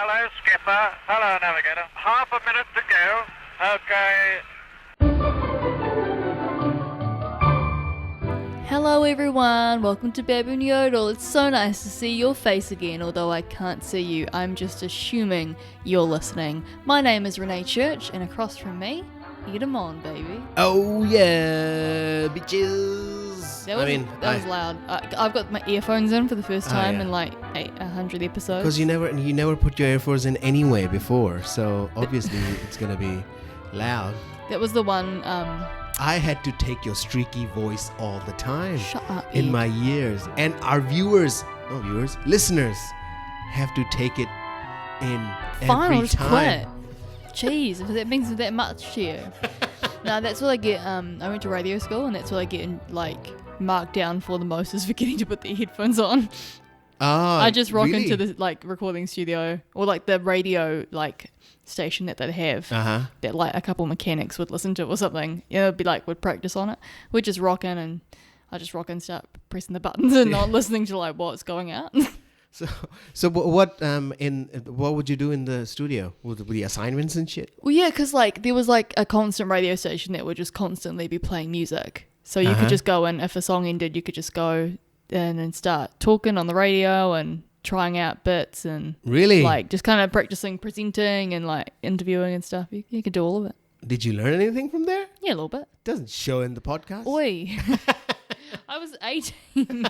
Hello, skipper. Hello, navigator. Half a minute to go. Okay. Hello everyone, welcome to Baboon Yodel. It's so nice to see your face again, although I can't see you. I'm just assuming you're listening. My name is Renee Church, and across from me, get 'em on, baby. Oh yeah, bitches. That was loud. I've got my earphones in for the first time in like 100 episodes. Because you never put your earphones in anyway before, so obviously it's gonna be loud. That was the one. I had to take your streaky voice all the time. Shut up, in Ed. my ears, and our listeners have to take it in Fine, every I'll just time. quit. Jeez, if that means that much to you. No, that's what I get. I went to radio school, and that's what I get marked down for the most is forgetting to put the headphones on. I just rock into the recording studio or the radio station that they'd have that a couple mechanics would listen to or something. Yeah, it'd be would practice on it. We'd just rock in and I just rock in and start pressing the buttons and not listening to what's going out. So what would you do in the studio with the assignments and shit? Well, yeah, because there was a constant radio station that would just constantly be playing music. So you could just go in, if a song ended, you could just go in and start talking on the radio and trying out bits and really just kind of practicing presenting and interviewing and stuff. You could do all of it. Did you learn anything from there? Yeah, a little bit. Doesn't show in the podcast. Oi. I was 18.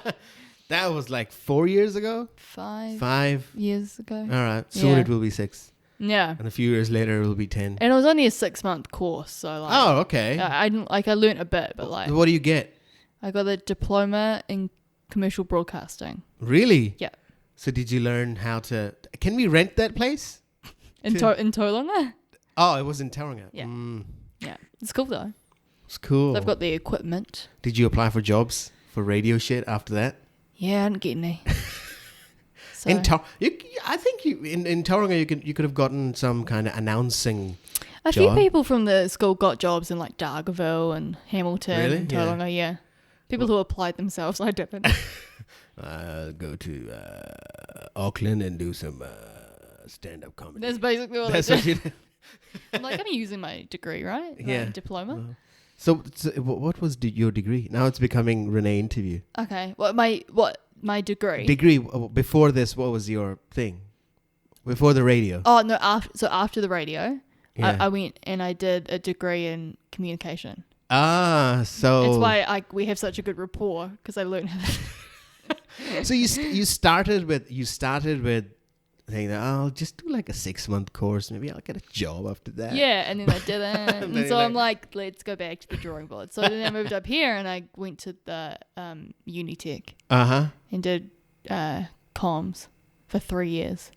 That was 4 years ago? 5 years ago. All right. Soon it will be 6. Yeah. And a few years later it will be 10. And it was only a 6-month course, so oh, okay. I learned a bit, but what do you get? I got a diploma in commercial broadcasting. Really? Yeah. So did you learn how to... Can we rent that place? In Tauranga? Oh, it was in Tauranga. Yeah. Yeah. It's cool though. It's cool. They've got the equipment. Did you apply for jobs for radio shit after that? Yeah, I didn't get any. So. I think in Tauranga you could have gotten some kind of announcing A job. few people from the school got jobs in Dargaville and Hamilton. Really? And Tauranga, yeah. People who applied themselves, I didn't. Go to Auckland and do some stand-up comedy. That's basically what I did. I'm I'm using my degree, right? Yeah. My diploma. So what was your degree? Now it's becoming Renee interview. Okay. My degree? Degree. Before this, what was your thing? Before the radio? Oh, no. After the radio, Yeah. I went and I did a degree in communication. Ah, so... That's why we have such a good rapport, because I learned how to... So you started with saying that I'll just do a 6-month course. Maybe I'll get a job after that. Yeah, and then I didn't. And so I'm let's go back to the drawing board. So then I moved up here and I went to the Unitech and did comms for 3 years.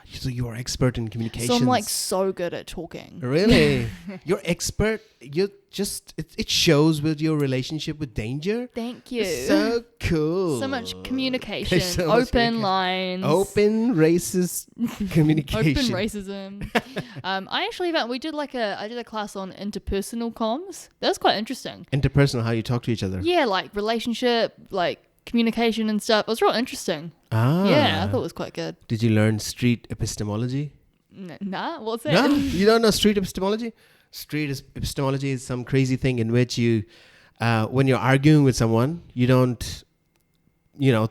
So you're expert in communications. So I'm so good at talking. Really? You're expert. You're just it shows with your relationship with danger. Thank you. So cool. So much communication. So much open lines. Open racist communication. Open racism. I actually I did a class on interpersonal comms. That was quite interesting. Interpersonal, how you talk to each other. Yeah, relationship, communication and stuff. It was real interesting. Ah. Yeah, I thought it was quite good. Did you learn street epistemology? Nah, what's that? No? You don't know street epistemology? Street epistemology is some crazy thing in which you, when you're arguing with someone, you don't,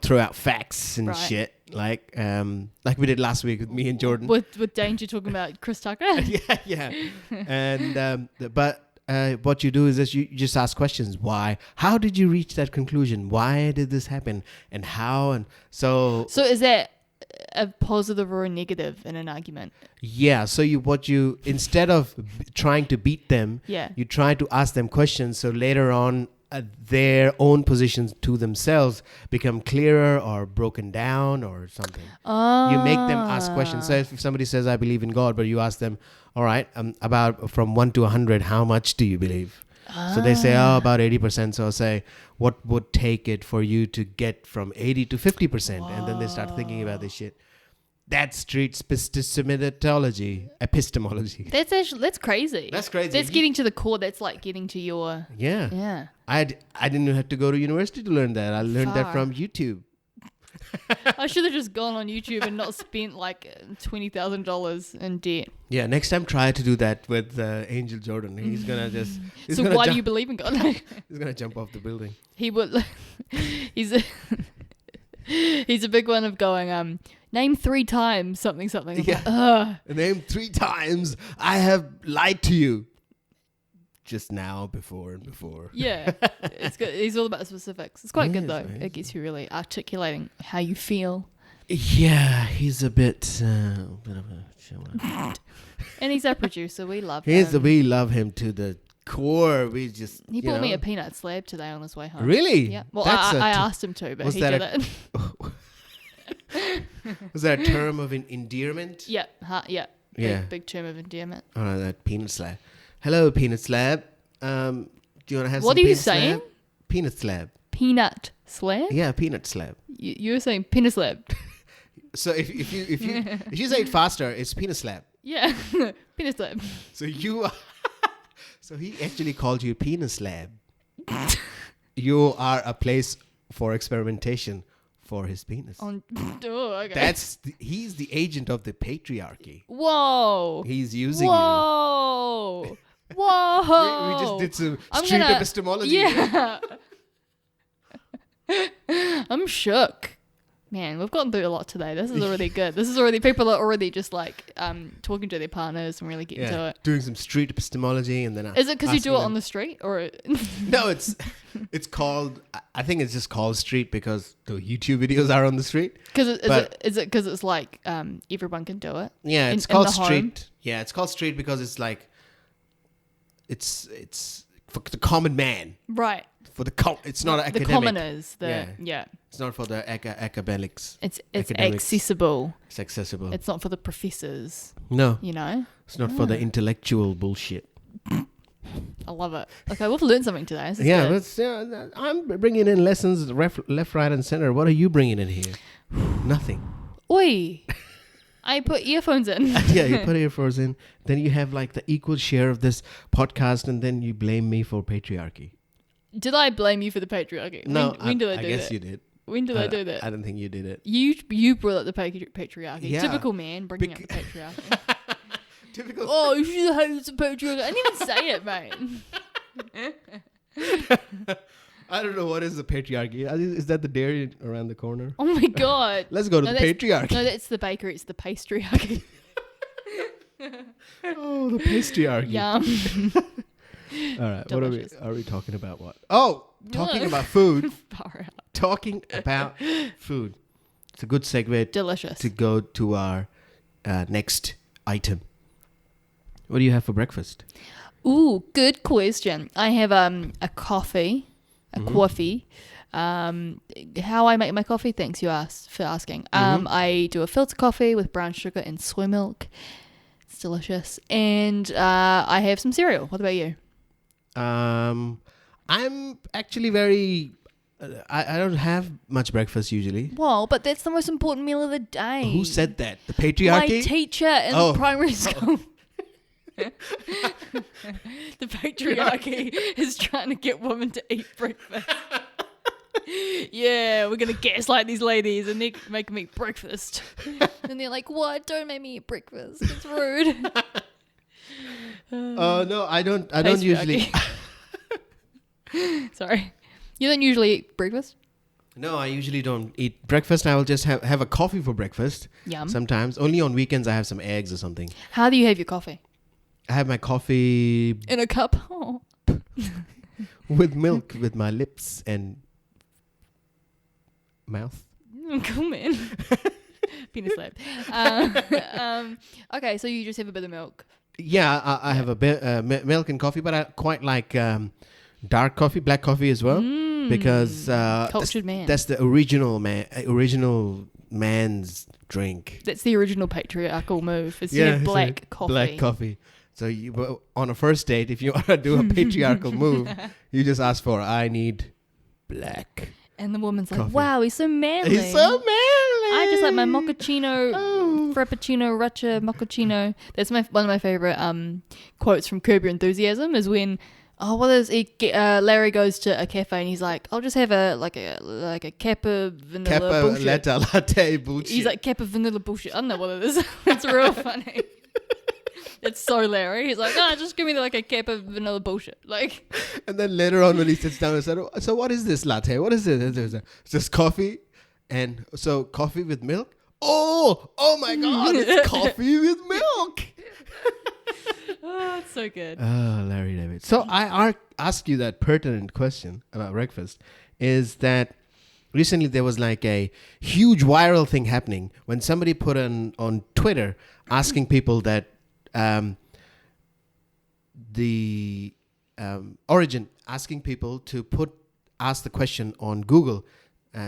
throw out facts and shit. Like we did last week with me and Jordan. With Danger talking about Chris Tucker? yeah. And, but what you do is that you just ask questions. Why? How did you reach that conclusion? Why did this happen? And how? And so is that a positive or a negative in an argument? Yeah. So instead of trying to beat them, you try to ask them questions. So later on, their own positions to themselves become clearer or broken down or something. You make them ask questions. So if somebody says, I believe in God, but you ask them, all right, about from 1 to 100, how much do you believe? So they say, about 80%. So I'll say, what would take it for you to get from 80 to 50%? Whoa. And then they start thinking about this shit. That's street epistemology. That's crazy. That's crazy. That's getting to the core. That's getting to your... Yeah. I didn't have to go to university to learn that. I learned that from YouTube. I should have just gone on YouTube and not spent like $20,000 in debt. Yeah, next time try to do that with Angel Jordan. He's gonna just. So why do you believe in God? He's gonna jump off the building. He would. He's a big one of going. Name 3 times something. Yeah. Name 3 times I have lied to you. Just now, before, and before. Yeah, it's good. He's all about the specifics. It's quite good though. It gets you really articulating how you feel. Yeah, he's a bit of a chiller. And he's our producer. We love him. We love him to the core. He bought me a peanut slab today on his way home. Really? Yeah. Well, I asked him to, but he did it. Was that a term of endearment? Yeah. Yeah. Yeah. Big term of endearment. Oh, that peanut slab. Hello, peanut slab. Do you want to have what some are you peanut saying? Slab? Peanut slab. Peanut slab? Yeah, peanut slab. You're saying peanut slab. So if you say it faster, it's peanut slab. Yeah, peanut slab. So so he actually called you peanut slab. You are a place for experimentation for his penis. Okay. He's the agent of the patriarchy. Whoa. He's using you. Whoa. We just did some street epistemology. Yeah. I'm shook. Man, we've gotten through a lot today. This is already good. People are already just like talking to their partners and really getting to it. Doing some street epistemology and then is it because you do it on the street or? No, it's called. I think it's just called street because the YouTube videos are on the street. Is it because it's like everyone can do it? Yeah, it's called street. Yeah, it's called street because it's like it's for the common man. Right. It's not academic. The commoners. Yeah. It's not for the academics. It's accessible. It's accessible. It's not for the professors. No. You know? It's not for the intellectual bullshit. I love it. Okay, we've learned something today. I'm bringing in lessons left, right, and center. What are you bringing in here? Nothing. Oi. I put earphones in. Yeah, you put earphones in. Then you have like the equal share of this podcast, and then you blame me for patriarchy. Did I blame you for the patriarchy? No, when did I do that? I guess you did. When did I do that? I don't think you did it. You brought up the patriarchy. Yeah. Typical man bringing up the patriarchy. Typical. Oh, you should have the patriarchy. I didn't even say it, mate. I don't know what is the patriarchy. Is that the dairy around the corner? Oh my god. Let's go to the patriarchy. No, that's the bakery. It's the pastryarchy. Oh, the pastryarchy. Yum. All right. Delicious. What are we talking about? What? Oh, talking about food. Far out. Talking about food. It's a good segue. Delicious. To go to our next item. What do you have for breakfast? Ooh, good question. I have a coffee. Coffee. How I make my coffee? Thanks for asking. I do a filter coffee with brown sugar and soy milk. It's delicious. And I have some cereal. What about you? I'm actually very. I don't have much breakfast usually. Well, but that's the most important meal of the day. Who said that? The patriarchy? My teacher in primary school. The patriarchy is trying to get women to eat breakfast. Yeah, we're gonna gaslight these ladies and they make them eat breakfast. And they're like, "What? Don't make me eat breakfast. It's rude." No, I don't usually. Sorry, you don't usually eat breakfast? No, I usually don't eat breakfast. I will just have a coffee for breakfast. Yum. Sometimes only on weekends I have some eggs or something. How do you have your coffee? I have my coffee in a cup. Oh. With milk, with my lips and mouth. Cool, man. Penis slap. Okay, so you just have a bit of milk. Yeah, I have a bit milk and coffee, but I quite like dark coffee, black coffee as well, because cultured man. That's the original man's drink. That's the original patriarchal move. Is to have black coffee. Black coffee. So you, on a first date, if you want to do a patriarchal move, you just ask for, I need black. And the woman's coffee. Like, wow, he's so manly. He's so manly. I just like my mochaccino, frappuccino, matcha, mochaccino. That's one of my favorite quotes from Curb Your Enthusiasm is when Oh, well, Larry goes to a cafe and he's like, I'll just have a Kappa vanilla bullshit. Latte bullshit. He's like, Kappa vanilla bullshit. I don't know what it is. It's real funny. It's so Larry. He's like, just give me like a Kappa vanilla bullshit. Like, and then later on when he sits down and said, so what is this latte? What is it? It's just coffee. And so coffee with milk? Oh my God, it's coffee with milk. Oh, it's so good. Oh, Larry David. So I ask you that pertinent question about breakfast is that recently there was like a huge viral thing happening when somebody put on Twitter asking people that the origin, asking people to ask the question on Google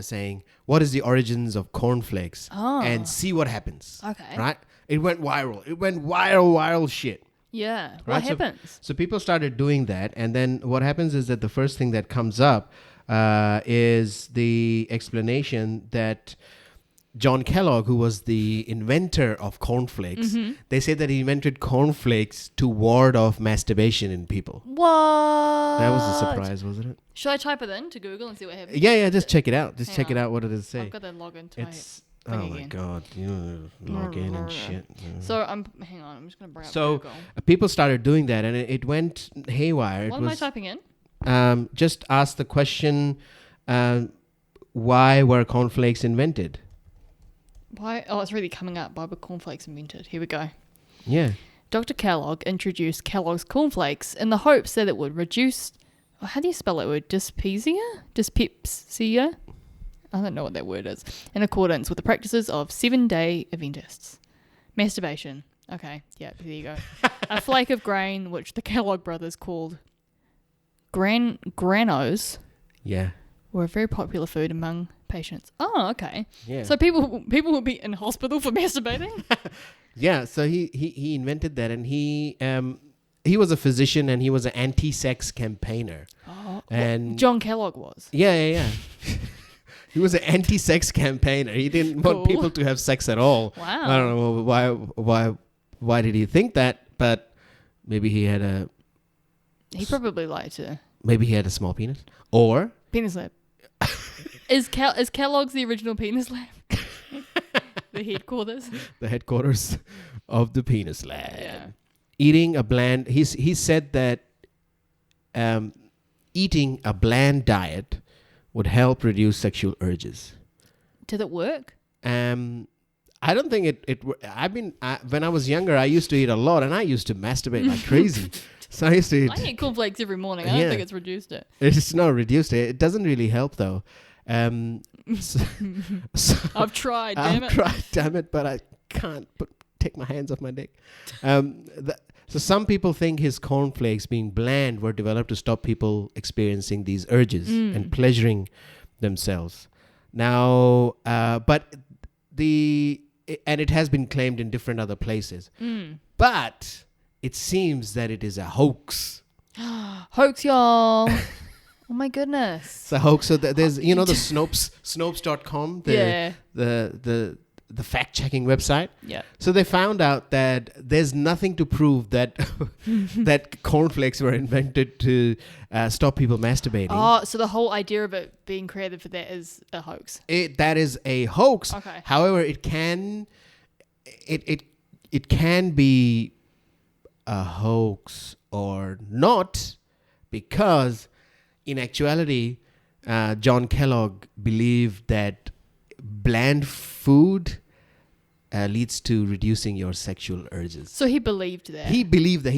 saying, what is the origins of cornflakes? And see what happens. Okay. Right? It went viral. It went viral shit. Yeah. Right? What happens? So people started doing that. And then what happens is that the first thing that comes up is the explanation that John Kellogg, who was the inventor of cornflakes, they say that he invented cornflakes to ward off masturbation in people. What? That was a surprise, wasn't it? Should I type it in to Google and see what happens? Yeah, just check it out. Just check it out. What does it say? I've got to log into it. Oh my God, log in and shit. So hang on, I'm just going to bring up Google. People started doing that and it went haywire. What am I typing in? Just ask the question, why were cornflakes invented? Why? Oh, it's really coming up. Why were cornflakes invented? Here we go. Yeah. Dr. Kellogg introduced Kellogg's cornflakes in the hopes that it would reduce, how do you spell that word? Dyspepsia? I don't know what that word is. In accordance with the practices of 7-day Adventists. Masturbation. Okay, yeah, there you go. A flake of grain, which the Kellogg brothers called granos. Yeah. Were a very popular food among patients. Oh, okay. Yeah. So people would be in hospital for masturbating? Yeah, so he invented that, and he was a physician and he was an anti-sex campaigner. Oh, and John Kellogg was. Yeah. He was an anti-sex campaigner. He didn't want people to have sex at all. Wow. I don't know why did he think that, but maybe he had a... He probably liked to... Maybe he had a small penis. Or... Penis lab. Is Kellogg's the original penis lab? The headquarters? The headquarters of the penis lab. Yeah. Eating a bland... He said that eating a bland diet would help reduce sexual urges. Did it work? I don't think it. When I was younger, I used to eat a lot, and I used to masturbate like crazy. So I used to eat. I eat cornflakes every morning. I don't think it's reduced it. It's not reduced it. It doesn't really help though. I've tried. Damn it! But I can't take my hands off my dick. So some people think his cornflakes being bland were developed to stop people experiencing these urges and pleasuring themselves. Now, and it has been claimed in different other places. But it seems that it is a hoax. Hoax, y'all. Oh my goodness. It's a hoax. So there's, the Snopes.com, the fact-checking website. Yeah. So they found out that there's nothing to prove that that cornflakes were invented to stop people masturbating. Oh, so the whole idea of it being created for that is a hoax. That is a hoax. Okay. However, it can be a hoax or not, because in actuality, John Kellogg believed that bland food leads to reducing your sexual urges. So he believed that. He believed that.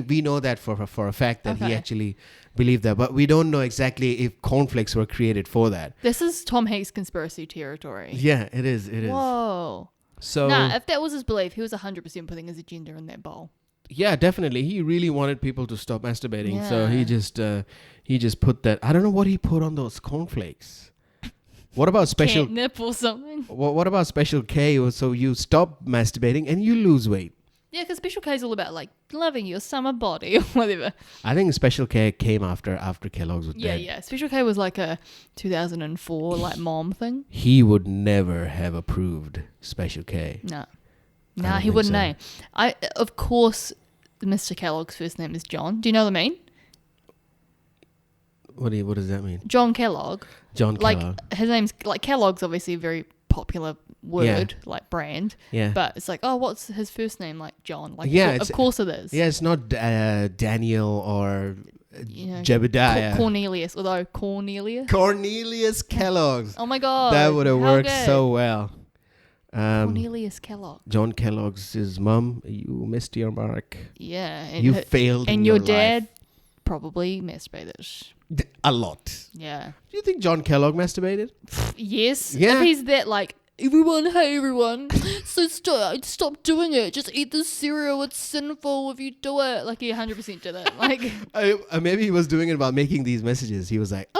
We know that for a fact that he actually believed that, but we don't know exactly if cornflakes were created for that. This is Tom Hanks conspiracy territory. Yeah, it is. Whoa. So if that was his belief, he was 100% putting his agenda in that bowl. Yeah, definitely. He really wanted people to stop masturbating, so he just put that. I don't know what he put on those cornflakes. What about special catnip or something? What about Special K? So you stop masturbating and you lose weight. Yeah, because Special K is all about like loving your summer body or whatever. I think Special K came after Kellogg's was dead. Yeah. Special K was like a 2004 like mom thing. He would never have approved Special K. No. Nah, he wouldn't. Of course, Mr. Kellogg's first name is John. Do you know what I mean? What does that mean? John Kellogg. John like, Kellogg. His name's like Kellogg's obviously a very popular word, like brand. Yeah. But it's like, oh, what's his first name? Like John. Like, of course it is. Yeah, it's not Daniel or Jebediah. Cornelius, although Cornelius Kellogg's. Oh my God. That would have worked so well. Cornelius Kellogg. John Kellogg's his mum. You missed your mark. Yeah. You failed and in your life. dad probably masturbated. A lot. Yeah. Do you think John Kellogg masturbated? Yes. Yeah. If he's that like, hey everyone, so stop doing it. Just eat the cereal. It's sinful if you do it. Like he 100% did it. Like maybe he was doing it about making these messages. He was like, He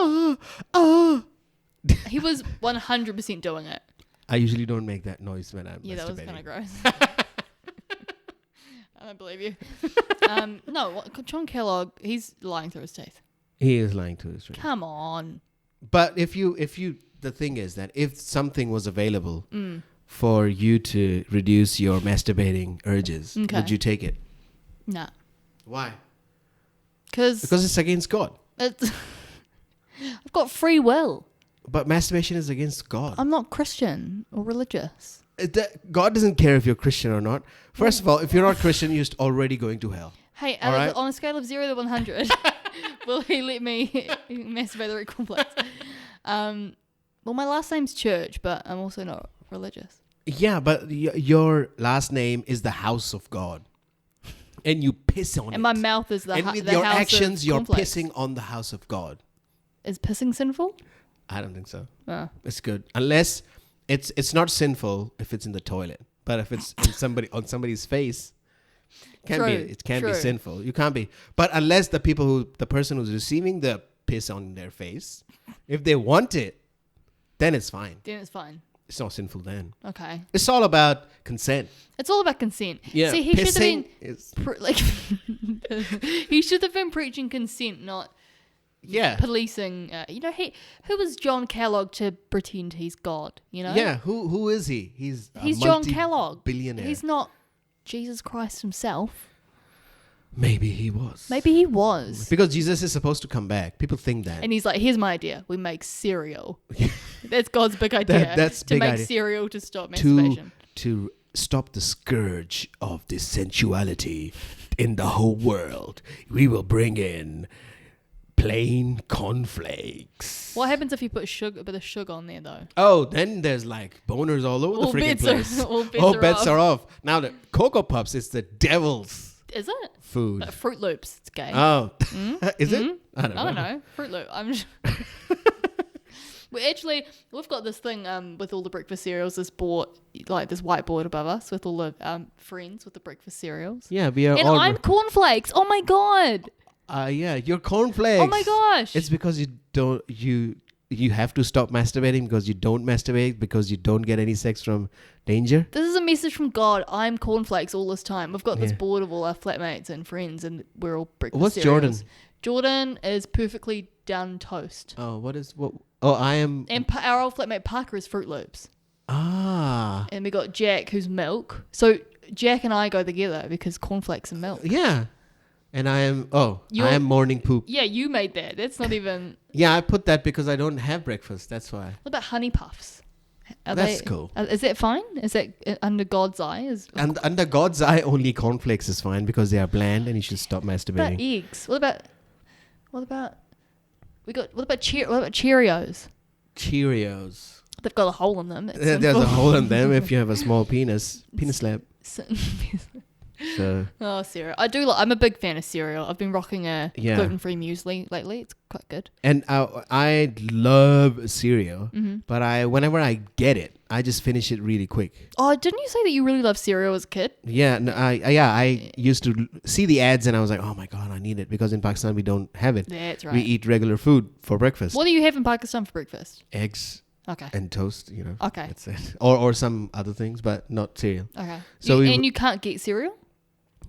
was 100% doing it. I usually don't make that noise when I'm masturbating. That was kind of gross. I don't believe you. No, John Kellogg, he's lying through his teeth. He is lying through his teeth. Come on. But if you, the thing is that if something was available for you to reduce your masturbating urges, would you take it? Nah. Why? Because it's against God. I've got free will. But masturbation is against God. I'm not Christian or religious. God doesn't care if you're Christian or not. First of all, if you're not Christian, you're already going to hell. Hey, Alex, on a scale of 0 to 100, will he let me masturbate the right cornflakes? Well, my last name's Church, but I'm also not religious. Yeah, but your last name is the house of God. And you piss on it. And my mouth is and with your actions, you're pissing on the house of God. Is pissing sinful? I don't think so. Oh. It's good. Unless it's not sinful if it's in the toilet. But if it's on somebody's face, it can be sinful. You can't be. But unless the person who's receiving the piss on their face, if they want it, then it's fine. It's not sinful then. Okay. It's all about consent. It's all about consent. Yeah. See, he should have been preaching consent, not policing. Who was John Kellogg to pretend he's God? Yeah. Who is he? He's John Kellogg. Billionaire. He's not Jesus Christ himself. Maybe he was. Because Jesus is supposed to come back. People think that. And he's like, here's my idea. We make cereal. That's God's big idea. That's to big make idea. Cereal to stop masturbation. To stop the scourge of this sensuality in the whole world, we will bring in plain cornflakes. What happens if you put a bit of sugar on there, though? Oh, then there's like boners all over the freaking place. All bets are off. Now the Cocoa Puffs is the devil's. Is it? Food. Fruit Loops. It's gay. Oh. Is it? I don't know. Fruit Loop. We've got this thing with all the breakfast cereals, this whiteboard above us with all the friends with the breakfast cereals. Yeah, we are and all... I'm cornflakes. Oh my God. Yeah, you're cornflakes. Oh my gosh. It's because you have to stop masturbating because you don't masturbate because you don't get any sex from danger. This is a message from God. I'm cornflakes all this time. We've got this board of all our flatmates and friends, and we're all breakfast What's cereals. Jordan? Jordan is perfectly done toast. Oh, what? Oh, I am. And our old flatmate Parker is Fruit Loops. Ah. And we got Jack, who's milk. So Jack and I go together because cornflakes and milk. Yeah. And I am morning poop. Yeah, you made that. That's not even... Yeah, I put that because I don't have breakfast. That's why. What about honey puffs? That's cool. Is that fine? Is that under God's eye? Under God's eye, only cornflakes is fine because they are bland and you should stop masturbating. What about eggs? What about Cheerios? Cheerios. They've got a hole in them. There's a hole in them if you have a small penis. Penis slap. So. Oh, cereal. I'm a big fan of cereal. I've been rocking a gluten-free muesli lately. It's quite good. And I love cereal, but whenever I get it, I just finish it really quick. Oh, didn't you say that you really love cereal as a kid? Yeah, I used to see the ads and I was like, oh my God, I need it because in Pakistan we don't have it. That's right. We eat regular food for breakfast. What do you have in Pakistan for breakfast? Eggs. Okay. And toast, Okay. That's it. Or some other things, but not cereal. Okay. So you can't get cereal?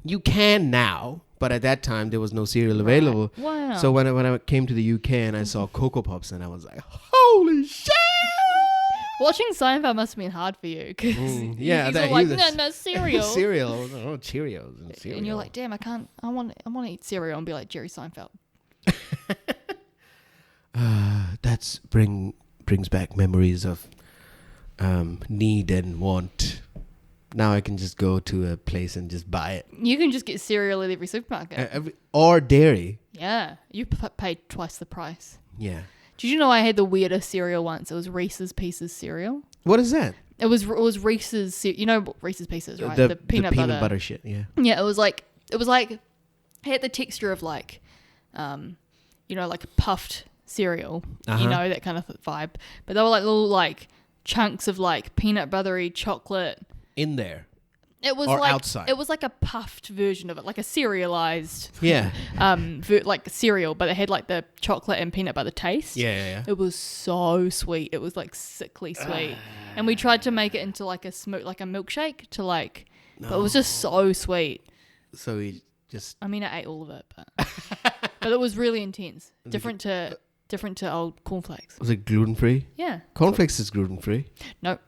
You can now, but at that time there was no cereal available. Wow. So when I came to the UK and I saw Cocoa Puffs and I was like, holy shit! Watching Seinfeld must have been hard for you. Yeah, that like, no cereal. Cereal. Oh, Cheerios and cereal. And you're like, damn, I want to eat cereal and be like Jerry Seinfeld. That's brings back memories of need and want. Now I can just go to a place and just buy it. You can just get cereal at every supermarket. Or dairy. Yeah. You paid twice the price. Yeah. Did you know I had the weirdest cereal once? It was Reese's Pieces cereal. What is that? It was Reese's. You know Reese's Pieces, right? The peanut butter shit. Yeah. Yeah. It was like it had the texture of like, like puffed cereal. Uh-huh. You know, that kind of vibe. But they were like little like chunks of like peanut buttery chocolate in there. It was or like outside. It was like a puffed version of it, like a cerealized. Yeah. Like cereal, but it had like the chocolate and peanut butter taste. Yeah. It was so sweet. It was like sickly sweet, and we tried to make it into like a milkshake to like, but it was just so sweet. So we just. I mean, I ate all of it, but it was really intense. Different to old cornflakes. Was it gluten free? Yeah. Cornflakes is gluten free. No.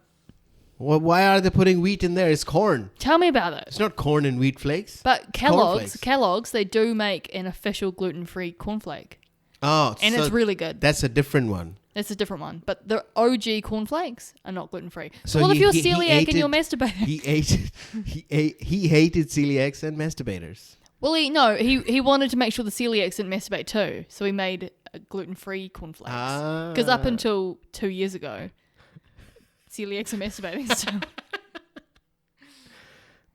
Well, why are they putting wheat in there? It's corn. Tell me about it. It's not corn and wheat flakes. But Kellogg's, they do make an official gluten-free cornflake. Oh, and so it's really good. That's a different one. That's a different one. But the OG cornflakes are not gluten-free. So well, if you're celiac and you're masturbating. He hated celiacs and masturbators. Well, he wanted to make sure the celiacs didn't masturbate too. So he made a gluten-free cornflakes. Because up until 2 years ago, celiacs are masturbating still.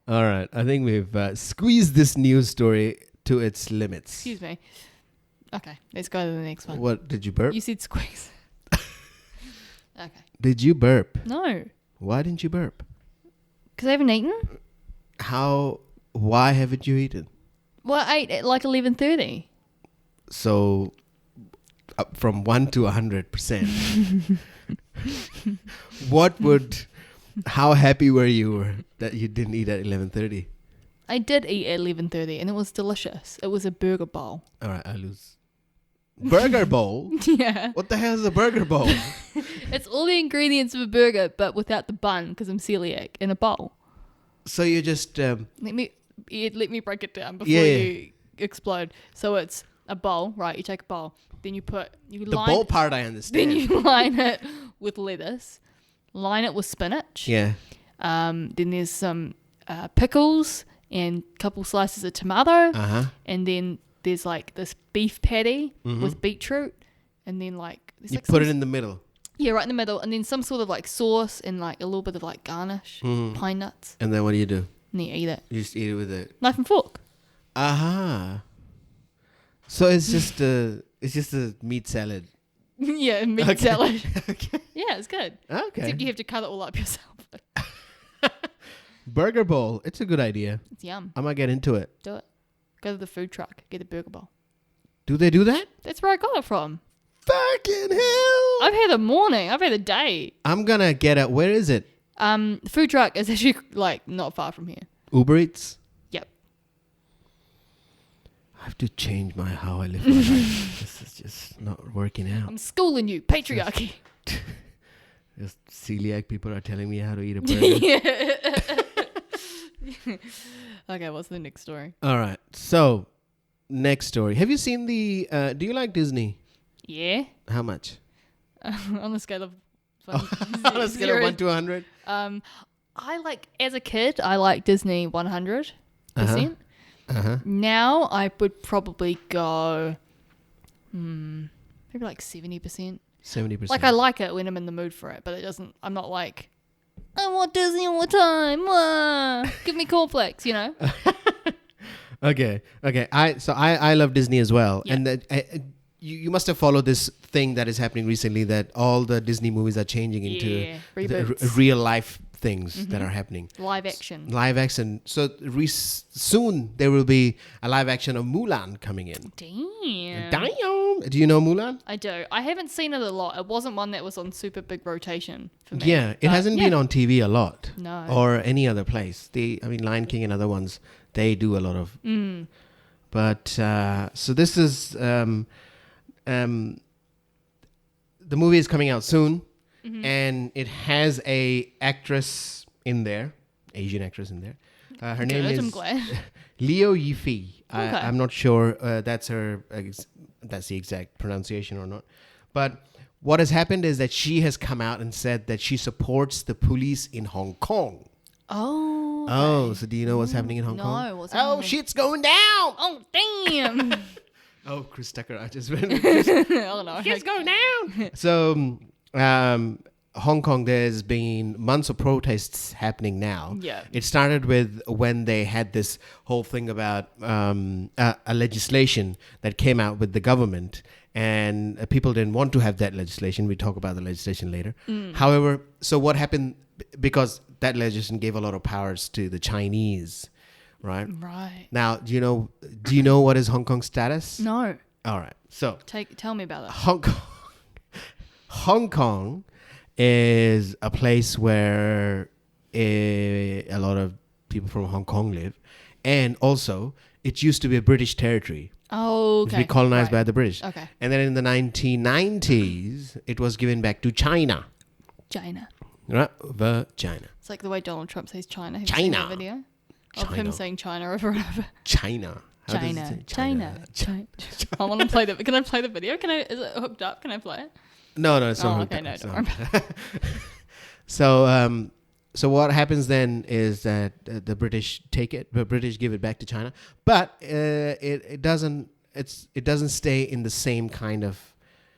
All right. I think we've squeezed this news story to its limits. Excuse me. Okay, let's go to the next one. What? Did you burp? You said squeeze. Okay. Did you burp? No. Why didn't you burp? Because I haven't eaten. Why haven't you eaten? Well, I ate at like 11:30. So, from 1 to 100%. How happy were you that you didn't eat at 11:30? I did eat at 11:30 and it was delicious. It was a burger bowl. All right, I lose. Burger bowl? Yeah. What the hell is a burger bowl? It's all the ingredients of a burger, but without the bun because I'm celiac, in a bowl. So you just... Let me break it down before you explode. So it's a bowl, right? You take a bowl. Then the bowl part I understand. Then you line it with lettuce. Line it with spinach. Yeah. Then there's some pickles and a couple slices of tomato. Uh-huh. And then there's like this beef patty with beetroot. And then like... You put it in the middle. Yeah, right in the middle. And then some sort of like sauce and like a little bit of like garnish. Pine nuts. And then what do you do? And then you eat it. You just eat it with a... Knife and fork. Aha. So it's just a meat salad. Yeah, meat salad. Okay. Yeah, it's good. Okay. Except you have to cut it all up yourself. Burger bowl. It's a good idea. It's yum. I might get into it. Do it. Go to the food truck. Get a burger bowl. Do they do that? That's where I got it from. Fucking hell. I've had a morning. I've had a day. I'm gonna get it. Where is it? The food truck is actually like not far from here. Uber Eats? Yep. I have to change how I live my life. This is just not working out. I'm schooling you. Patriarchy. Just celiac people are telling me how to eat a burger. Okay, what's the next story? All right. So, next story. Have you seen the... do you like Disney? Yeah. How much? On a scale of... On a scale of 1 to 100? As a kid, I like Disney 100%. Uh-huh. Now, I would probably go... maybe like 70%. 70%. Like, I like it when I'm in the mood for it, but it doesn't... I'm not like... I want Disney all the time. Give me cornflakes, you know? Okay. I love Disney as well. Yeah. And you must have followed this thing that is happening recently, that all the Disney movies are changing into real life things that are happening. Live action. So soon there will be a live action of Mulan coming in. Damn. Do you know Mulan? I do. I haven't seen it a lot. It wasn't one that was on super big rotation for me. Yeah, it hasn't been on TV a lot. No. Or any other place. Lion King and other ones, they do a lot of. But so this is the movie is coming out soon, and it has a actress in there, Asian actress in there. Her name is Liu Yifei. I'm not sure that's the exact pronunciation or not, But what has happened is that she has come out and said that she supports the police in Hong Kong. Oh. Oh, so do you know what's happening in Hong Kong? No, what's happening? Oh, shit's going down. Oh, damn. Oh, Chris Tucker, I just went. Oh, no. Shit's going down. So, Hong Kong, there's been months of protests happening now. Yeah. It started with when they had this whole thing about a legislation that came out with the government, and people didn't want to have that legislation. We talk about the legislation later. However, so what happened, because that legislation gave a lot of powers to the Chinese, right? Right. Now, do you know what is Hong Kong's status? No. All right. So Tell me about that. Hong Kong is a place where a lot of people from Hong Kong live, and also it used to be a British territory. Oh, okay. It used to be colonized by the British. Okay. And then in the 1990s, it was given back to China. China. Right? China. It's like the way Donald Trump says China. Have China. you seen that video of him saying China over and over? China. How does it China. say? China. I want to play the. Can I play the video? Is it hooked up? Can I play it? No, it's not. Oh, hooked okay, up. no, It's don't not worry hooked up. So what happens then is that the British take it, the British give it back to China, but it doesn't stay in the same kind of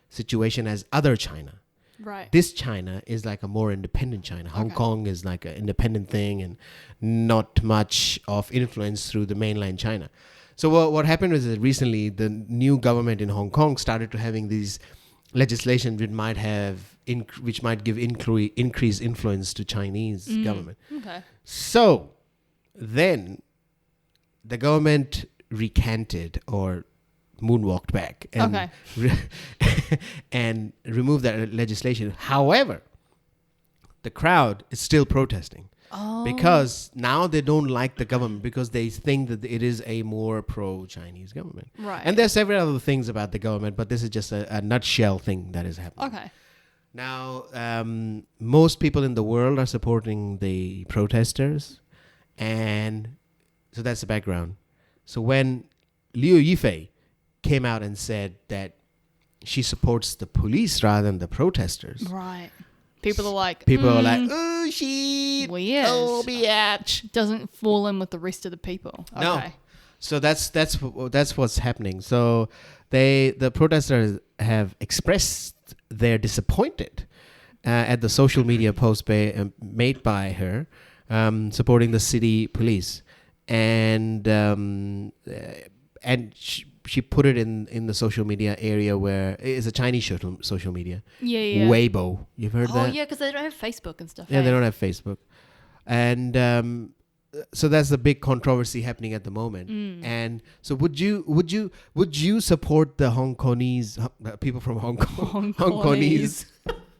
situation as other China. Right. This China is like a more independent China. Hong Kong is like an independent thing and not much of influence through the mainland China. So what happened was that recently the new government in Hong Kong started to having these legislation which might give increased influence to Chinese government. Okay. So then the government recanted or moonwalked back and and removed that legislation. However, the crowd is still protesting because now they don't like the government because they think that it is a more pro-Chinese government. Right. And there's several other things about the government, but this is just a nutshell thing that is happening. Okay. Now, most people in the world are supporting the protesters, and so that's the background. So when Liu Yifei came out and said that she supports the police rather than the protesters. Right. People are like, oh, shit. Weird. Oh, biatch. Doesn't fall in with the rest of the people. Okay. No. So that's what's happening. So the protesters have expressed their disappointed at the social media post made by her supporting the city police, and she put it in the social media area where it's a Chinese social media. Yeah. Weibo. You've heard that? Oh, yeah, because they don't have Facebook and stuff. Yeah, they don't have Facebook. And so that's the big controversy happening at the moment. And so would you support the Hong Kongese people from Hong Kong? Hongkongese.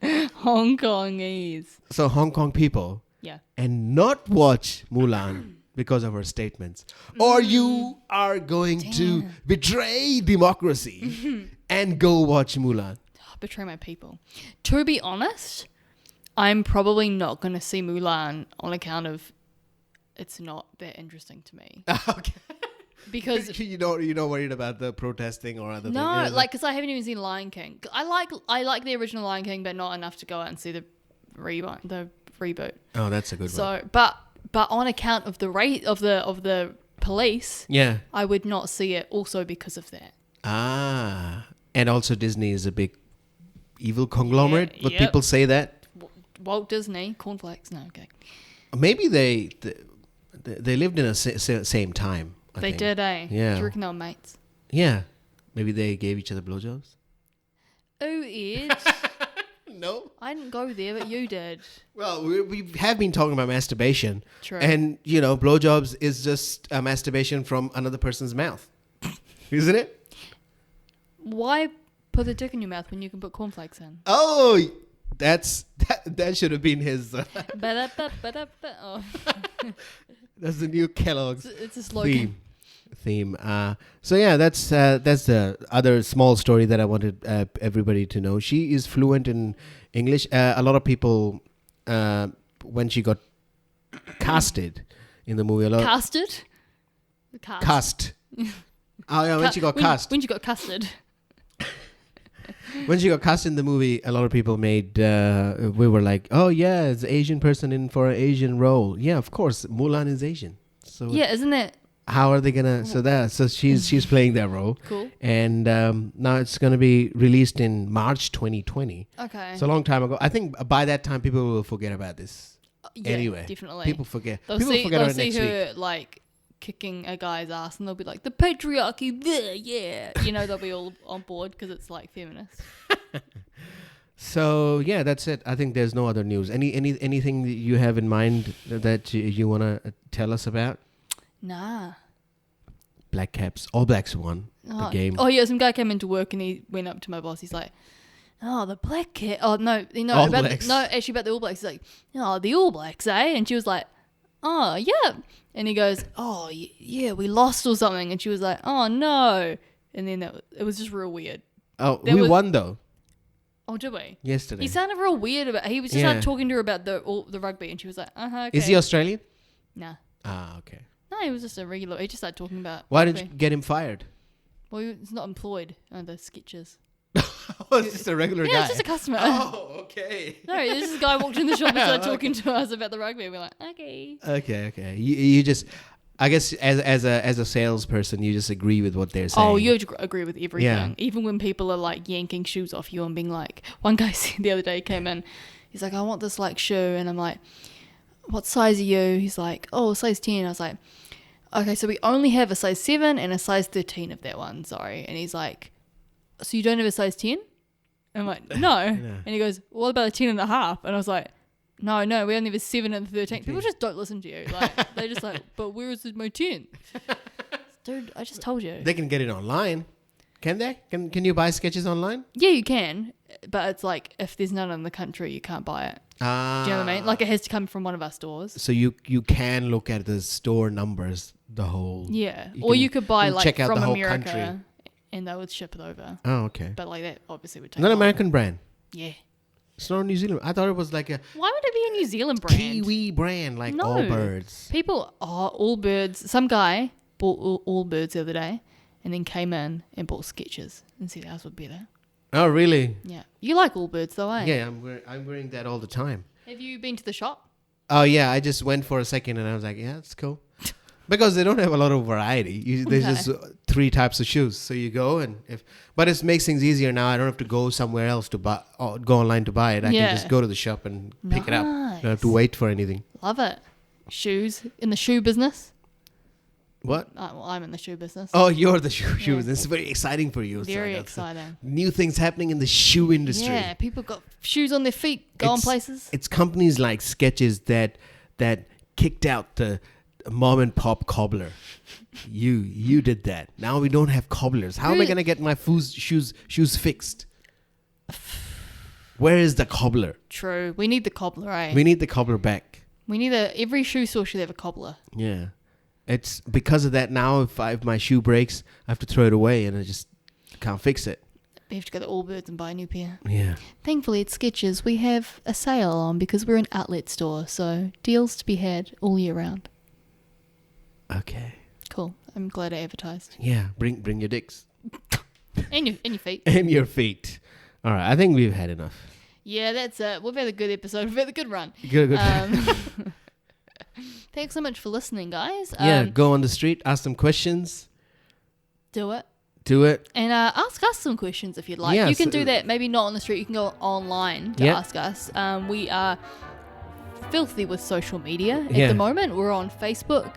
Hongkongese. So Hong Kong people. Yeah. And not watch Mulan because of her statements, or you are going to betray democracy and go watch Mulan. Betray my people. To be honest, I'm probably not going to see Mulan on account of it's not that interesting to me. Okay. Because you're not worried about the protesting or other things. No, because I haven't even seen Lion King. I like the original Lion King, but not enough to go out and see the reboot. Oh, that's a good one. So, but on account of the rate of the police, yeah, I would not see it. Also because of that. And also Disney is a big evil conglomerate. Yeah, but people say that Walt Disney, Cornflakes. No, okay. Maybe they lived in a same time. I think. Did, eh? Yeah. Do you reckon they were mates? Yeah. Maybe they gave each other blowjobs. Oh, Ed. No. I didn't go there, but you did. Well, we have been talking about masturbation. True. And, blowjobs is just a masturbation from another person's mouth. Isn't it? Why put the dick in your mouth when you can put cornflakes in? Oh, that should have been his... Oh. That's the new Kellogg's It's a slogan. Theme. So yeah, that's the other small story that I wanted everybody to know. She is fluent in English. A lot of people, when she got casted in the movie, Casted? Cast. Oh yeah, when she got cast. When she got casted. When she got cast in the movie, a lot of people we were like, oh yeah, it's an Asian person in for an Asian role. Yeah, of course, Mulan is Asian. So yeah, isn't it? How are they gonna? So she's playing that role. Cool. And now it's gonna be released in March 2020. Okay. It's a long time ago. I think by that time people will forget about this. Yeah, anyway, definitely. People forget. They'll People forget they'll about see next her week. like kicking a guy's ass, and they'll be like, the patriarchy, yeah. They'll be all on board because it's like feminist. So yeah, that's it. I think there's no other news. Anything that you have in mind that you wanna tell us about? Nah. Black Caps, All Blacks won the game. Oh yeah, some guy came into work and he went up to my boss. He's like, "Oh, the Black Cat." Oh no, All about Blacks. actually about the All Blacks. He's like, "Oh, the All Blacks, eh?" And she was like, "Oh yeah." And he goes, "Oh yeah, we lost or something." And she was like, "Oh no." And then it was just real weird. Oh, we won though. Oh, did we? Yesterday. He sounded real weird about. He was just like talking to her about the rugby, and she was like, "Okay." Is he Australian? Nah. Ah, okay. No, he was just a regular. He just started talking about. Why rugby. didn't you get him fired? Well, he's not employed on the sketches. Oh, it's just a regular guy. Yeah, it's just a customer. Oh, okay. No, this guy walked in the shop and started talking to us about the rugby. And we're like, okay. Okay. You just, I guess, as a salesperson, you just agree with what they're saying. Oh, you agree with everything. Yeah. Even when people are like yanking shoes off you and being like, one guy the other day came in, he's like, I want this like shoe, and I'm like, what size are you? He's like, oh, size 10. I was like, okay, so we only have a size 7 and a size 13 of that one, sorry. And he's like, so you don't have a size 10? I'm like, no. And he goes, what about a 10 and a half? And I was like, no, we only have a 7 and a 13. People just don't listen to you. Like, they just like, but where is my 10? Dude, I just told you. They can get it online. Can they? Can you buy sketches online? Yeah, you can. But it's like, if there's none in the country, you can't buy it. Do you know what I mean? Like, it has to come from one of our stores. So you can look at the store numbers, the whole... Yeah. You could buy like check out from the whole America country. And they would ship it over. Oh, okay. But like that obviously would take Not an long. American brand. Yeah. It's not New Zealand. I thought it was like a Why would it be a New Zealand brand? Kiwi brand, like No. All Birds. People, All Birds. Some guy bought all Birds the other day and then came in and bought Skechers and said ours would be better. Oh, really? Yeah. You like All Birds though, eh? Yeah, I'm wearing that all the time. Have you been to the shop? Oh, yeah. I just went for a second and I was like, yeah, it's cool. Because they don't have a lot of variety. There's just 3 types of shoes. So you go but it makes things easier now. I don't have to go somewhere else to buy, or go online to buy it. I can just go to the shop and pick it up. I don't have to wait for anything. Love it. Shoes in the shoe business. What? Well, I'm in the shoe business. Oh, you're the shoe business. This is very exciting for you. Very exciting. New things happening in the shoe industry. Yeah, people got shoes on their feet, going places. It's companies like Skechers that kicked out the mom and pop cobbler. You did that. Now we don't have cobblers. How am I gonna get my shoes fixed? Where is the cobbler? True. We need the cobbler, eh? We need the cobbler back. We need every shoe store should have a cobbler. Yeah. It's because of that now. If my shoe breaks, I have to throw it away, and I just can't fix it. We have to go to Allbirds and buy a new pair. Yeah. Thankfully, at Skechers, we have a sale on because we're an outlet store, so deals to be had all year round. Okay. Cool. I'm glad I advertised. Yeah. Bring your dicks. and your feet. And your feet. All right. I think we've had enough. Yeah, that's it. We've had a good episode. We've had a good run. Good. Thanks so much for listening, guys. Go on the street, ask them questions. Do it. And ask us some questions if you'd like. Yeah, you can do that. Maybe not on the street. You can go online to ask us. We are filthy with social media at the moment. We're on Facebook,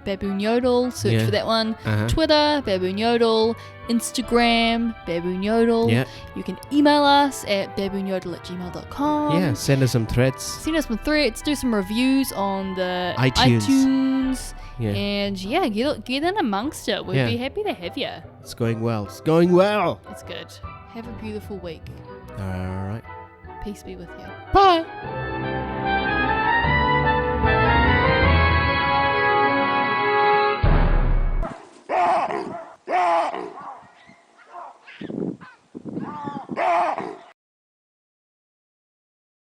Baboon Yodel, search for that one. Twitter, Baboon Yodel. Instagram, Baboon Yodel. You can email us at baboonyodel@gmail.com. Yeah, send us some threads. Do some reviews on the iTunes. Yeah. And get in amongst it. We'd be happy to have you. It's going well. It's good. Have a beautiful week. All right. Peace be with you. Bye.